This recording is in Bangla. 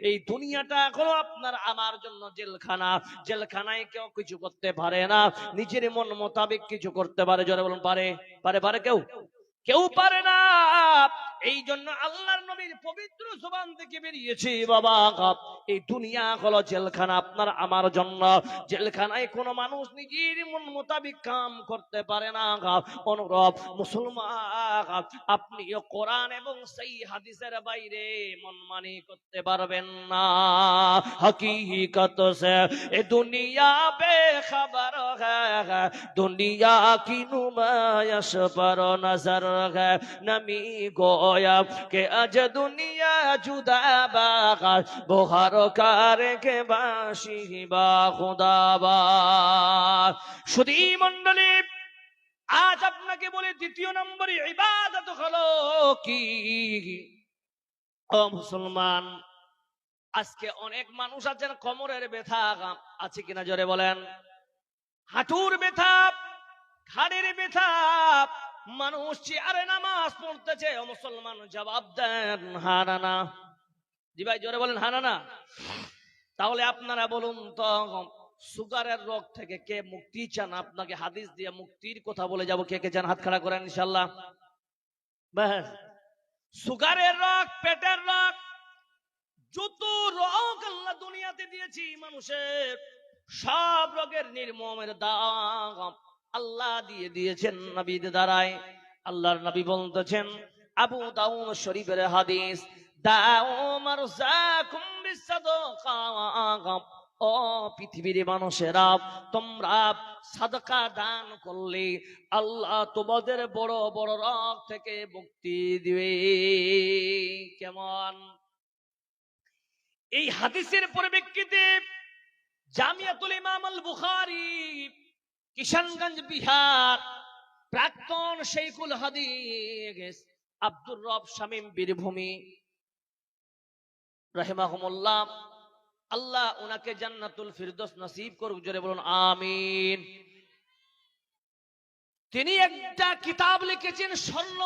এই দুনিয়াটা হলো আপনার আমার জন্য জেলখানা। জেলখানায় কেউ কিছু করতে পারে না, নিজের মন মোতাবেক কিছু করতে পারে। জোরে বলুন পারে? পারে কেউ? কেউ পারে না। এই জন্য আল্লাহর নবীর পবিত্র জবান থেকে বেরিয়েছে, বাবা এই দুনিয়া হলো জেলখানা আপনার আমার জন্য। জেলখানায় কোনো মানুষ নিজের মন মোতাবেক কাম করতে পারে না। অনুরূপ মুসলমান আপনি কোরআন এবং সেই হাদিসের বাইরে মনমানি করতে পারবেন না। हकीकत से ये दुनिया बेखबर है, दुनिया की नुमाइश पर नजर है। नमी गोया के अज दुनिया जुदा बागा बुहार कार के बाशी बा खुदाबा। सुधी मंडली আজ আপনাকে বলে দ্বিতীয় নম্বরে ইবাদত হলো কি? ও মুসলমান, আজকে অনেক মানুষ আছেন কোমরের ব্যথা আছে কিনা জোরে বলেন? হাঁটুর ব্যথা, ঘাড়ের ব্যথা, মানুষ চেয়ারে নামাজ পড়তেছে। ও মুসলমান জবাব দেন হানা না। জি ভাই জোরে বলেন হানা না। তাহলে আপনারা বলুন তো, সুগারের রোগ থেকে কে মুক্তি চান? আপনাকে হাদিস দিয়ে মুক্তির কথা বলে যাব। কে কে চান হাত খাড়া করেন ইনশাআল্লাহ। ব্যাস, সুগারের রোগ, পেটের রোগ, যত রোগ আল্লাহ দুনিয়াতে দিয়েছি মানুষের, সব রোগের নির্মমের দাম আল্লাহ দিয়ে দিয়েছেন নবীর দ্বারায়। আল্লাহর নবী বলতেছেন, আবু দাউদ শরীফের হাদিস, দাউ মারজাকুম বিসাদাকা। ও পৃথিবীর মানুষেরা, তোমরা সাদকা দান করলে আল্লাহ তোমাদের বড় বড় রোগ থেকে মুক্তি দিবে। কেমন? এই হাদিসের পরিপ্রেক্ষিতে জামিয়াতুল ইমাম আল বুখারী, কিশনগঞ্জ বিহার, প্রাক্তন শেখুল হাদিস আব্দুর রব শামীম বীরভূমি রাহিমাহুমুল্লাহ, আল্লাহ উনাকে জান্নাতুল ফিরদৌস নসিব করুক। জোরে বলুন আমিন। তিনি একটা কিতাব লিখেছেন, স্বর্ণ